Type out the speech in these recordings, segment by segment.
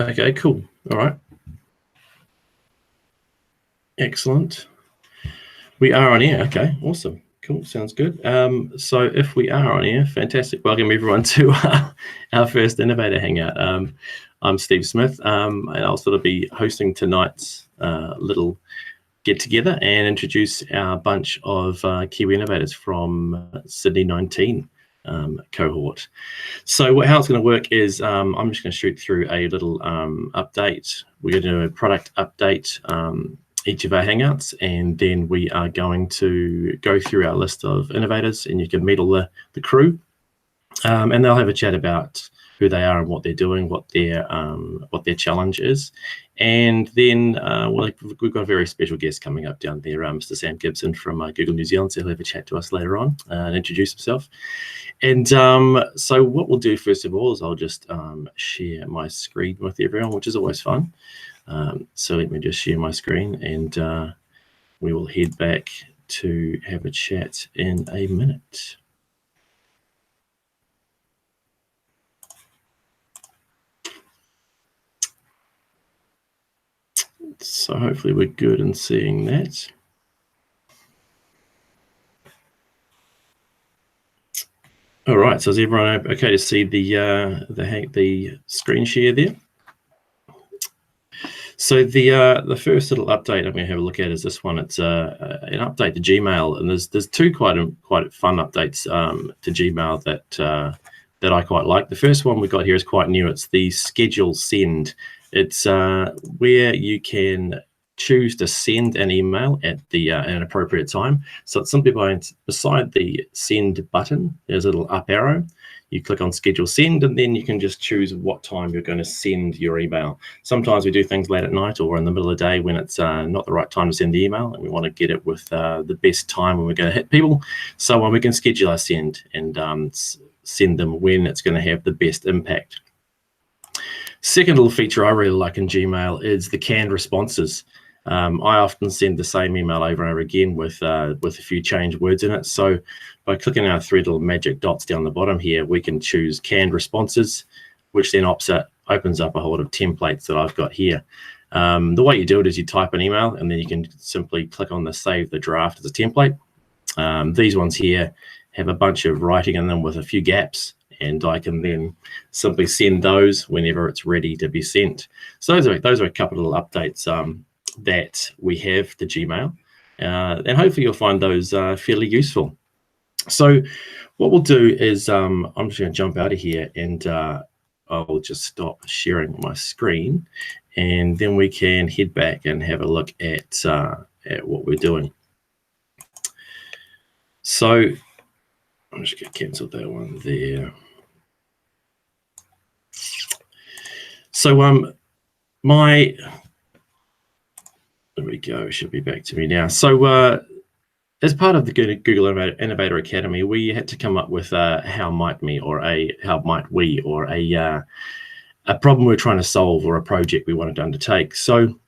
Okay, cool. All right. Excellent. We are on air. Okay, awesome. Cool, sounds good. So if we are on air, fantastic. Welcome everyone to our first Innovator Hangout. I'm Steve Smith, and I'll sort of be hosting tonight's little get-together and introduce our bunch of Kiwi Innovators from Sydney 19 cohort. So how it's going to work is I'm just going to shoot through a little update. We're going to do a product update each of our Hangouts, and then we are going to go through our list of innovators, and you can meet all the crew, and they'll have a chat about who they are and what they're doing, what their challenge is. And then we've got a very special guest coming up down there, Mr. Sam Gibson from Google New Zealand, so he'll have a chat to us later on and introduce himself. And so what we'll do first of all is I'll just share my screen with everyone, which is always fun. So let me just share my screen, and we will head back to have a chat in a minute. So hopefully we're good in seeing that. All right, so is everyone okay to see the screen share there? So the first little update I'm going to have a look at is this one. It's an update to Gmail, and there's two quite fun updates to Gmail that I quite like. The first one we got here is quite new. It's the schedule send. It's where you can choose to send an email at an appropriate time. So it's simply beside the send button, there's a little up arrow. You click on schedule send, and then you can just choose what time you're going to send your email. Sometimes we do things late at night or in the middle of the day when it's not the right time to send the email, and we want to get it with the best time when we're going to hit people. So we can schedule our send and send them when it's going to have the best impact. Second little feature I really like in Gmail is the canned responses. I often send the same email over and over again with a few changed words in it. So by clicking our three little magic dots down the bottom here, we can choose canned responses, which then opens up a whole lot of templates that I've got here. The way you do it is you type an email, and then you can simply click on the save the draft as a template. These ones here have a bunch of writing in them with a few gaps, and I can then simply send those whenever it's ready to be sent. So those are a couple of little updates that we have to Gmail, and hopefully you'll find those fairly useful. So what we'll do is I'm just going to jump out of here, and I'll just stop sharing my screen, and then we can head back and have a look at what we're doing. So I'm just going to cancel that one there. So there we go, it should be back to me now. So as part of the Google Innovator Academy, we had to come up with how might we, or a problem we're trying to solve, or a project we wanted to undertake. So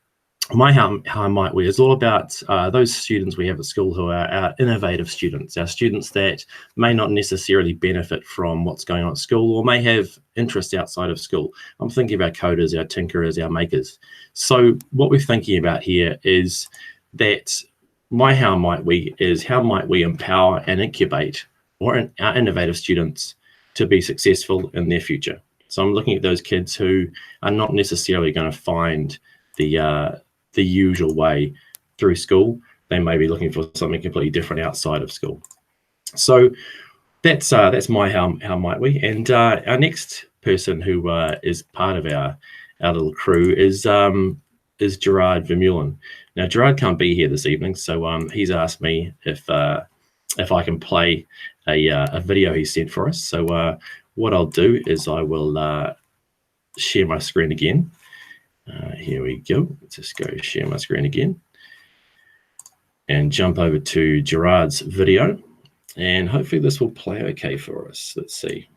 my how might we is all about those students we have at school who are our innovative students, our students that may not necessarily benefit from what's going on at school, or may have interests outside of school. I'm thinking about coders, our tinkerers, our makers. So what we're thinking about here is that how might we empower and incubate our innovative students to be successful in their future. So I'm looking at those kids who are not necessarily going to find the usual way through school. They may be looking for something completely different outside of school. So that's my how might we. And our next person who is part of our little crew is Gerard Vermeulen. Now Gerard can't be here this evening, so he's asked me if I can play a video he sent for us. So what I'll do is I will share my screen again. Here we go. Let's just go share my screen again and jump over to Gerard's video, and hopefully this will play okay for us. Let's see.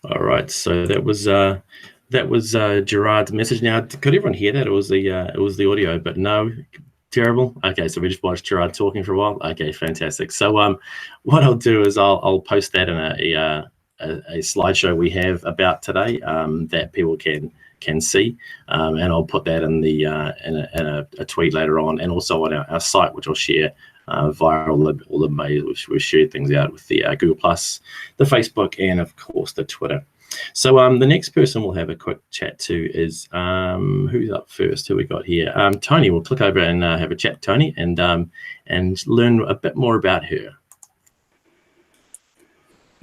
All right, so that was Gerard's message. Now, could everyone hear that? It was the audio, but no, terrible. Okay, so we just watched Gerard talking for a while. Okay, fantastic. So what I'll do is I'll post that in a slideshow we have about today that people can see, and I'll put that in the in a tweet later on, and also on our site, which I'll share via all the mails. We've shared things out with the Google Plus, the Facebook, and of course the Twitter. So the next person we'll have a quick chat to is who's up first? Who we got here? Tony. We'll click over and have a chat, Tony, and learn a bit more about her.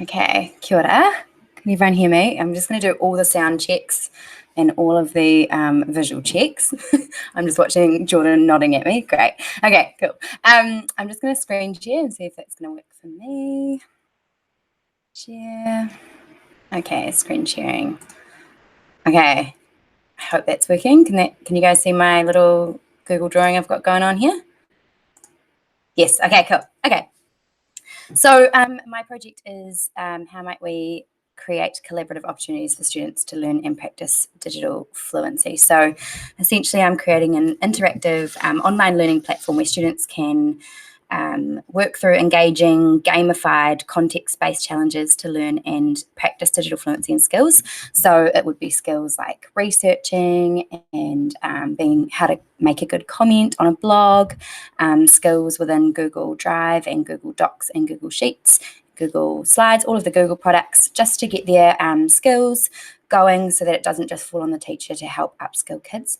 Okay, kia ora. Can everyone hear me? I'm just going to do all the sound checks and all of the visual checks. I'm just watching Jordan nodding at me. Great. Okay, cool. I'm just going to screen share and see if that's going to work for me. Share. Okay, screen sharing. Okay, I hope that's working. Can you guys see my little Google drawing I've got going on here? Yes. Okay, cool. Okay. So my project is how might we create collaborative opportunities for students to learn and practice digital fluency. So essentially I'm creating an interactive online learning platform where students can work through engaging, gamified, context-based challenges to learn and practice digital fluency and skills. So it would be skills like researching and being how to make a good comment on a blog, skills within Google Drive and Google Docs and Google Sheets, Google Slides, all of the Google products, just to get their skills going so that it doesn't just fall on the teacher to help upskill kids.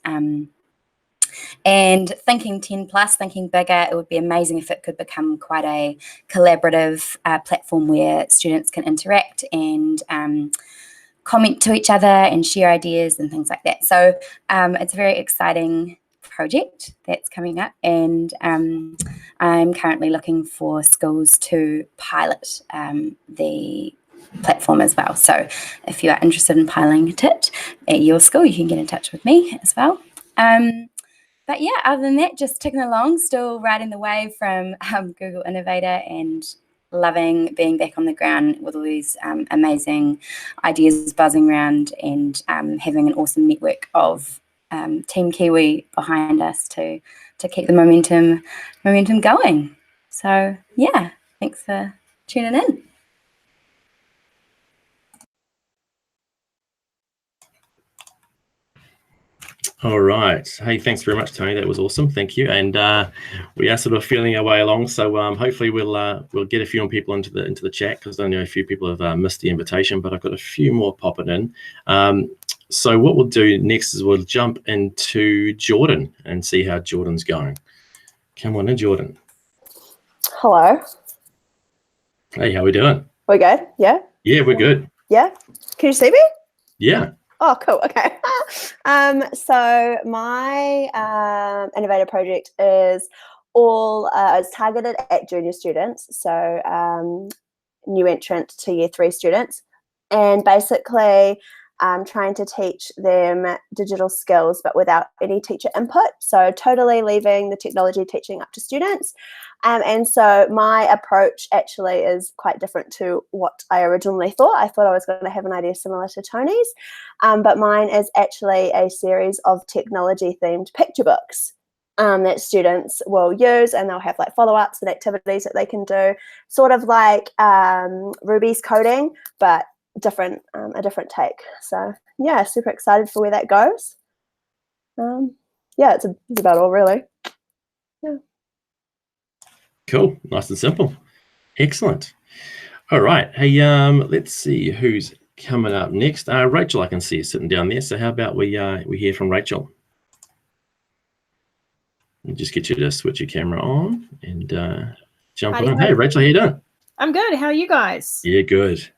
And thinking 10 plus, thinking bigger, it would be amazing if it could become quite a collaborative platform where students can interact and comment to each other and share ideas and things like that. So it's a very exciting project that's coming up, and I'm currently looking for schools to pilot the platform as well. So if you are interested in piloting it at your school, you can get in touch with me as well. But yeah, other than that, just ticking along, still riding the wave from Google Innovator and loving being back on the ground with all these amazing ideas buzzing around, and having an awesome network of Team Kiwi behind us to keep the momentum going. So yeah, thanks for tuning in. All right. Hey, thanks very much, Tony. That was awesome. Thank you. And we are sort of feeling our way along. So hopefully we'll get a few more people into the chat, because I know a few people have missed the invitation, but I've got a few more popping in. So what we'll do next is we'll jump into Jordan and see how Jordan's going. Come on in, Jordan. Hello. Hey, how we doing? We're good? Yeah? Yeah, we're good. Yeah? Can you see me? Yeah. Oh, cool. Okay. So my Innovator project is it's targeted at junior students, so new entrant to year 3 students, and basically trying to teach them digital skills but without any teacher input, so totally leaving the technology teaching up to students. And so my approach actually is quite different to what I originally thought. I thought I was going to have an idea similar to Tony's, but mine is actually a series of technology-themed picture books that students will use, and they'll have like follow-ups and activities that they can do, sort of like Ruby's coding, but a different take. So yeah, super excited for where that goes. Yeah, it's about all really. Yeah. Cool. Nice and simple. Excellent. All right. Hey, let's see who's coming up next. Rachel, I can see you sitting down there. So how about we hear from Rachel? I'll just get you to switch your camera on and jump on. Hey, Rachel, how you doing? I'm good. How are you guys? Yeah, good.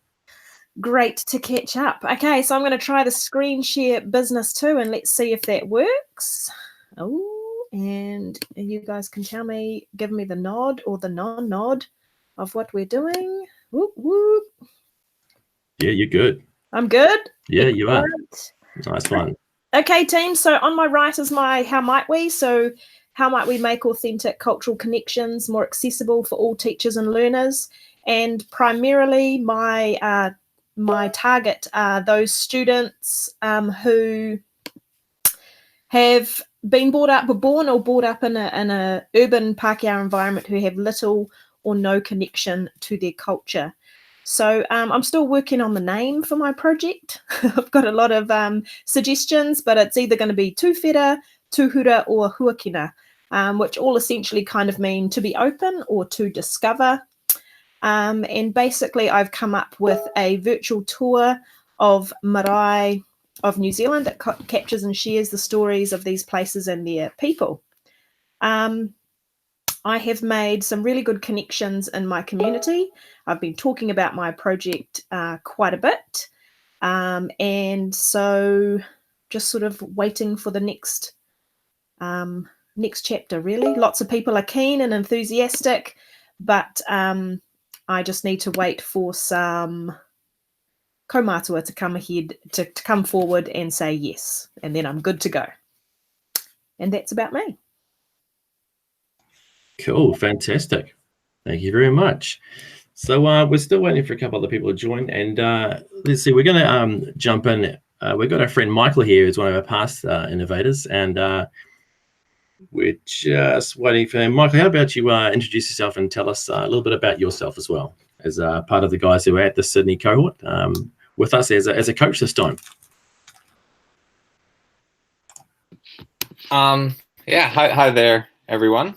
Great to catch up. Okay, so I'm going to try the screen share business too, and let's see if that works. Oh, and you guys can tell me, give me the nod or the non-nod of what we're doing. Whoop, whoop. Yeah, you're good. I'm good? Yeah, you are. Nice one. Okay, team. So on my right is my how might we? So how might we make authentic cultural connections more accessible for all teachers and learners? And primarily my my target are those students who have been born or brought up in a urban Pākehā environment, who have little or no connection to their culture. So I'm still working on the name for my project. I've got a lot of suggestions, but it's either going to be tūwhera, tūhura, or huakina, which all essentially kind of mean to be open or to discover. And basically I've come up with a virtual tour of marae of New Zealand that captures and shares the stories of these places and their people. I have made some really good connections in my community. I've been talking about my project quite a bit. And so just sort of waiting for the next chapter, really. Lots of people are keen and enthusiastic, but I just need to wait for some kaumātua to come ahead, to come forward and say yes, and then I'm good to go. And that's about me. Cool, fantastic. Thank you very much. So we're still waiting for a couple other people to join, and let's see, we're going to jump in. We've got our friend Michael here, who's one of our past innovators, and we're just waiting for him. Michael, how about you introduce yourself and tell us a little bit about yourself as well, as part of the guys who are at the Sydney cohort with us as a coach this time. Yeah, hi there, everyone.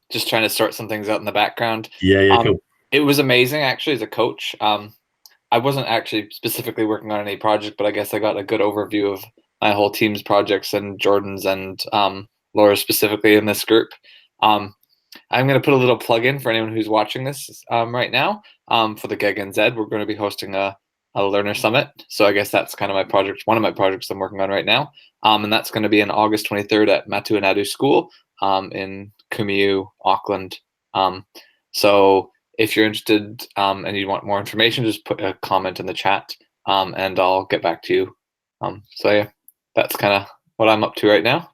Just trying to sort some things out in the background. Yeah, cool. It was amazing, actually, as a coach. I wasn't actually specifically working on any project, but I guess I got a good overview of my whole team's projects, and Jordan's and Laura specifically in this group. I'm going to put a little plug in for anyone who's watching this right now. For the Gig NZ, we're going to be hosting a learner summit. So I guess that's kind of my project, one of my projects I'm working on right now. And that's going to be on August 23rd at Matuanadu School in Kumiu, Auckland. So if you're interested and you want more information, just put a comment in the chat and I'll get back to you. So yeah, that's kind of what I'm up to right now.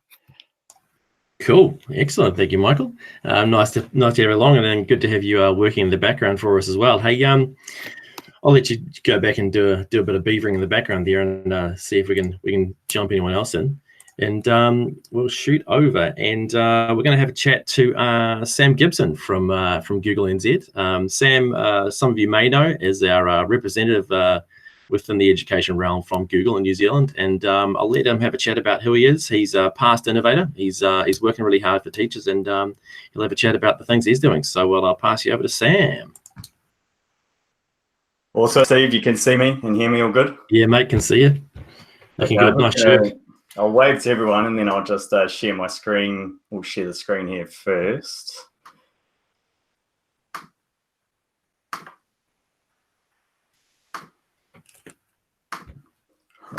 Cool, excellent. Thank you, Michael. Nice to have you along, and then good to have you working in the background for us as well. Hey, I'll let you go back and do a bit of beavering in the background there, and see if we can jump anyone else in, and we'll shoot over, and we're going to have a chat to Sam Gibson from Google NZ. Sam, some of you may know, is our representative within the education realm from Google in New Zealand, and I'll let him have a chat about who he is. He's a past innovator. He's working really hard for teachers, and he'll have a chat about the things he's doing. So I'll pass you over to Sam. Also, Steve, you can see me and hear me all good? Yeah, mate, can see you. Looking good. Nice shirt. I'll wave to everyone, and then I'll just share my screen. We'll share the screen here first.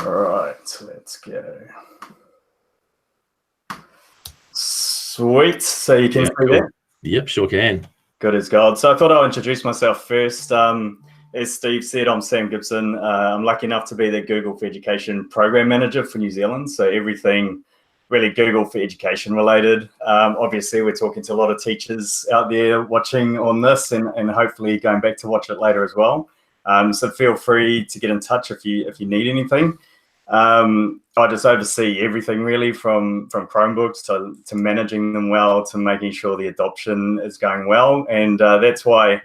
All right, let's go. Sweet. So you can see that? Yep, sure can. Good as gold. So I thought I'll introduce myself first. As Steve said, I'm Sam Gibson. I'm lucky enough to be the Google for Education Program Manager for New Zealand. So everything really Google for Education related. Obviously, we're talking to a lot of teachers out there watching on this, and hopefully going back to watch it later as well. So feel free to get in touch if you need anything. I just oversee everything really, from Chromebooks to managing them well, to making sure the adoption is going well. And that's why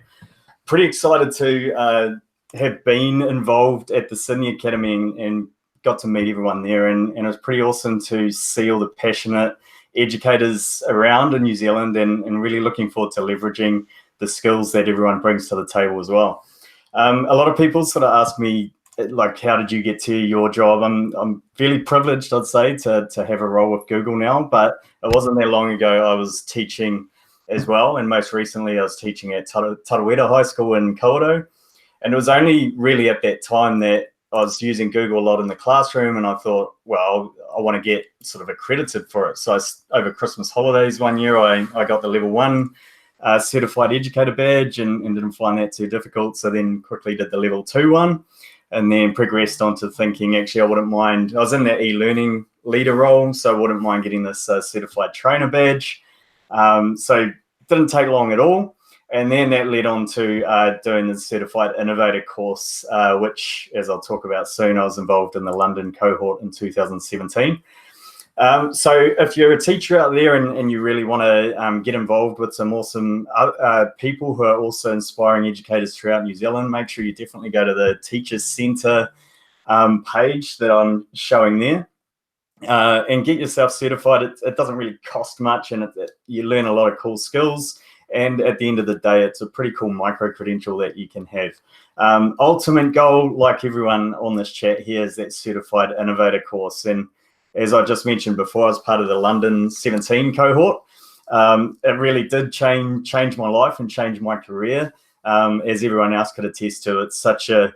pretty excited to have been involved at the Sydney Academy and got to meet everyone there. And it was pretty awesome to see all the passionate educators around in New Zealand, and really looking forward to leveraging the skills that everyone brings to the table as well. A lot of people sort of ask me, like, how did you get to your job? I'm fairly privileged, I'd say, to have a role with Google now, but it wasn't that long ago I was teaching as well, and most recently I was teaching at Tarawera High School in Kawerau, and it was only really at that time that I was using Google a lot in the classroom, and I thought, well, I want to get sort of accredited for it. So over Christmas holidays one year, I got the level 1 certified educator badge, and didn't find that too difficult, so then quickly did the level 2 one, and then progressed on to thinking, actually, I wouldn't mind, I was in that e-learning leader role, so I wouldn't mind getting this certified trainer badge. So it didn't take long at all. And then that led on to doing the Certified Innovator course, which, as I'll talk about soon, I was involved in the London cohort in 2017. So if you're a teacher out there and you really want to get involved with some awesome people who are also inspiring educators throughout New Zealand, make sure you definitely go to the Teachers Centre page that I'm showing there. And get yourself certified. It doesn't really cost much, and you learn a lot of cool skills. And at the end of the day, it's a pretty cool micro-credential that you can have. Ultimate goal, like everyone on this chat here, is that Certified Innovator course. And as I just mentioned before, I was part of the London 17 cohort. It really did change my life and change my career. As everyone else could attest to, it's such an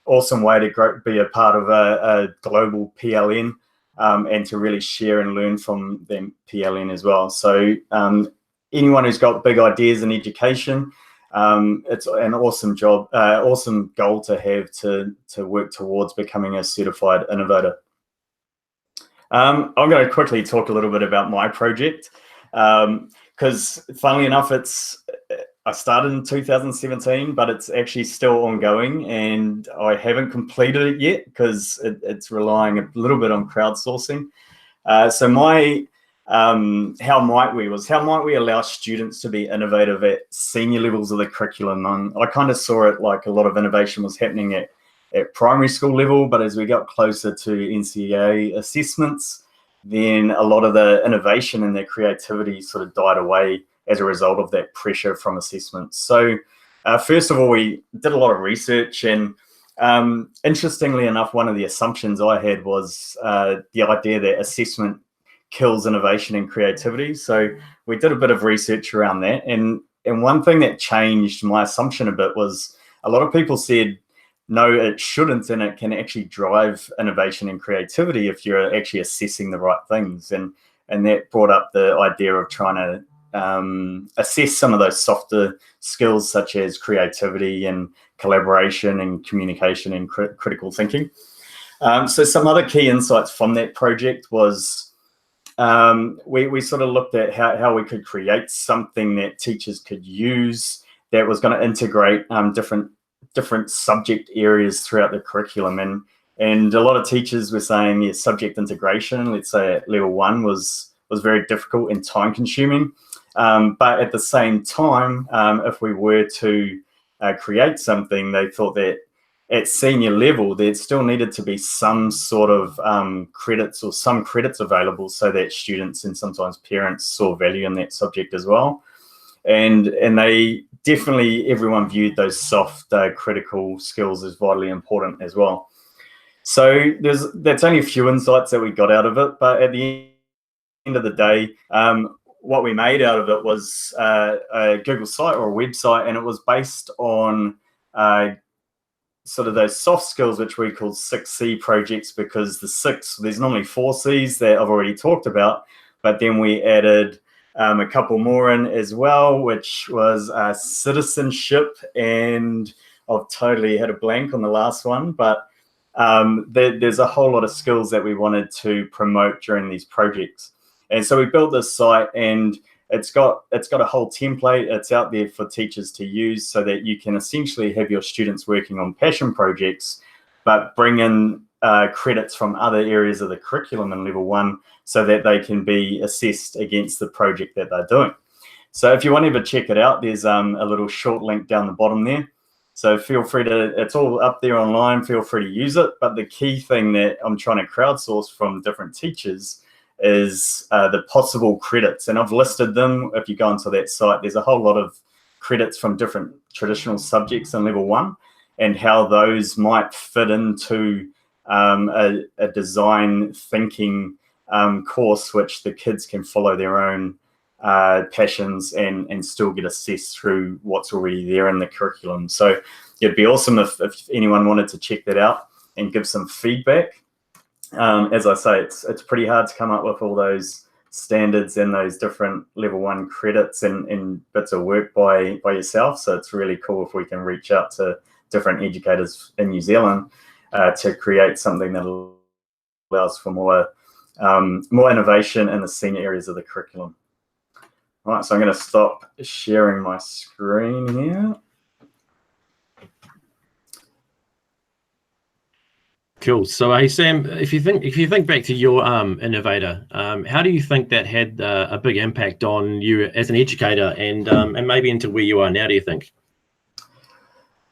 awesome way to be a part of a global PLN. And to really share and learn from them PLN as well. So anyone who's got big ideas in education, it's an awesome job, awesome goal to have to work towards becoming a certified innovator. I'm going to quickly talk a little bit about my project because funnily enough, I started in 2017, but it's actually still ongoing, and I haven't completed it yet because it's relying a little bit on crowdsourcing. So my how might we allow students to be innovative at senior levels of the curriculum? And I kind of saw it like a lot of innovation was happening at primary school level, but as we got closer to NCEA assessments, then a lot of the innovation and their creativity sort of died away as a result of that pressure from assessments. So first of all, we did a lot of research, and interestingly enough, one of the assumptions I had was the idea that assessment kills innovation and creativity. So we did a bit of research around that, and one thing that changed my assumption a bit was a lot of people said, no, it shouldn't, and it can actually drive innovation and creativity if you're actually assessing the right things. And that brought up the idea of trying to assess some of those softer skills such as creativity and collaboration and communication and critical thinking. So some other key insights from that project was we sort of looked at how we could create something that teachers could use that was going to integrate different subject areas throughout the curriculum. And a lot of teachers were saying subject integration, let's say at level 1, was very difficult and time consuming. But at the same time, if we were to create something, they thought that at senior level, there still needed to be some sort of credits or some credits available so that students and sometimes parents saw value in that subject as well. And they definitely, everyone viewed those soft critical skills as vitally important as well. So that's only a few insights that we got out of it, but at the end of the day, what we made out of it was a Google site or a website, and it was based on sort of those soft skills, which we call 6C projects, because there's normally 4 Cs that I've already talked about, but then we added a couple more in as well, which was citizenship, and I've totally had a blank on the last one, but there's a whole lot of skills that we wanted to promote during these projects. And so we built this site, and it's got a whole template. It's out there for teachers to use so that you can essentially have your students working on passion projects, but bring in credits from other areas of the curriculum in level 1 so that they can be assessed against the project that they're doing. So if you want to ever check it out, there's a little short link down the bottom there. So feel free it's all up there online, feel free to use it. But the key thing that I'm trying to crowdsource from different teachers is the possible credits. And I've listed them. If you go onto that site, there's a whole lot of credits from different traditional subjects in level 1 and how those might fit into a design thinking course, which the kids can follow their own passions and still get assessed through what's already there in the curriculum. So it'd be awesome if anyone wanted to check that out and give some feedback. As I say, it's pretty hard to come up with all those standards and those different level 1 credits and bits of work by yourself. So it's really cool if we can reach out to different educators in New Zealand to create something that allows for more innovation in the senior areas of the curriculum. Right, so I'm going to stop sharing my screen here. Cool. So, hey Sam, if you think back to your Innovator, how do you think that had a big impact on you as an educator, and maybe into where you are now? Do you think?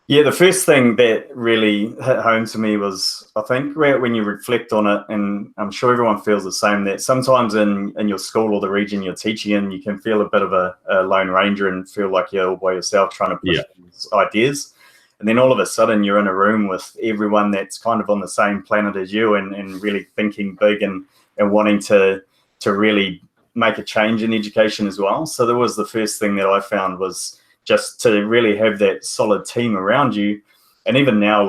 Yeah, the first thing that really hit home to me was, I think, when you reflect on it, and I'm sure everyone feels the same, that sometimes in your school or the region you're teaching in, you can feel a bit of a lone ranger and feel like you're all by yourself trying to push these ideas. And then all of a sudden you're in a room with everyone that's kind of on the same planet as you, and really thinking big and wanting to really make a change in education as well. So that was the first thing that I found, was just to really have that solid team around you. And even now,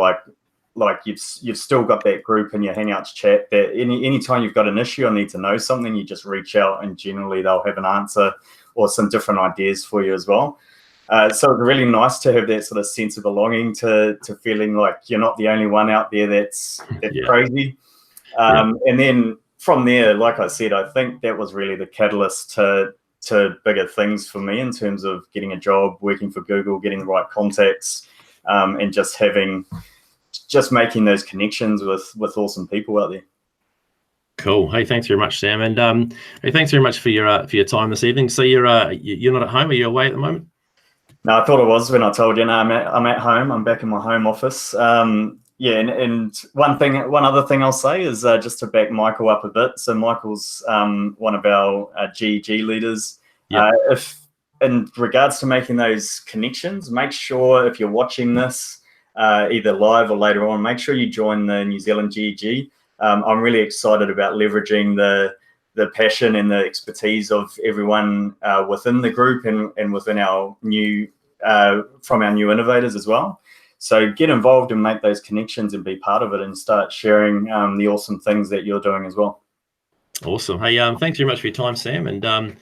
like you've still got that group in your Hangouts chat that anytime you've got an issue or need to know something, you just reach out, and generally they'll have an answer or some different ideas for you as well. So it's really nice to have that sort of sense of belonging, to feeling like you're not the only one out there that's crazy. And then from there, like I said, I think that was really the catalyst to bigger things for me, in terms of getting a job, working for Google, getting the right contacts, and just making those connections with awesome people out there. Cool. Hey, thanks very much, Sam, and hey, thanks very much for your time this evening. So you're not at home? Are you away at the moment? No, I thought it was when I told you. No, I'm at home. I'm back in my home office. Yeah, and one other thing I'll say is just to back Michael up a bit. So Michael's one of our GEG leaders. If in regards to making those connections, make sure if you're watching this either live or later on, make sure you join the New Zealand GEG. I'm really excited about leveraging the passion and the expertise of everyone within the group and within our new from our new innovators as well. So get involved and make those connections and be part of it, and start sharing the awesome things that you're doing as well. Awesome. Hey, thanks very much for your time, Sam, and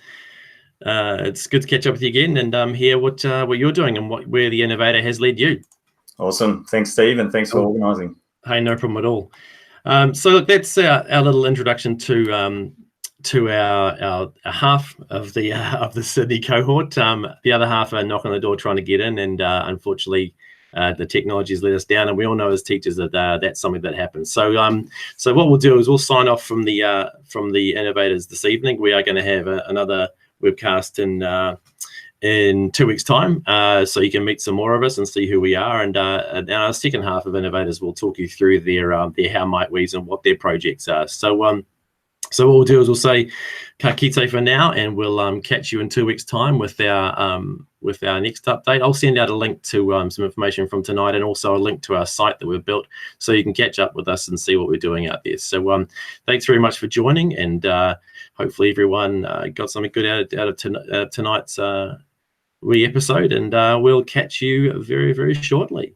it's good to catch up with you again and hear what you're doing and where the Innovator has led you. Awesome. Thanks, Steve, and thanks for organising. Hey, no problem at all. So look, that's our little introduction to our half of the Sydney cohort. The other half are knocking on the door trying to get in, and unfortunately the technology has let us down, and we all know as teachers that that's something that happens. So what we'll do is we'll sign off from the Innovators this evening. We are going to have another webcast in 2 weeks' time, so you can meet some more of us and see who we are. And our second half of Innovators will talk you through their how might we's and what their projects are. So what we'll do is we'll say ka kite for now, and we'll catch you in 2 weeks' time with our next update. I'll send out a link to some information from tonight, and also a link to our site that we've built, so you can catch up with us and see what we're doing out there. So thanks very much for joining, and hopefully everyone got something good out of tonight's episode, and we'll catch you very, very shortly.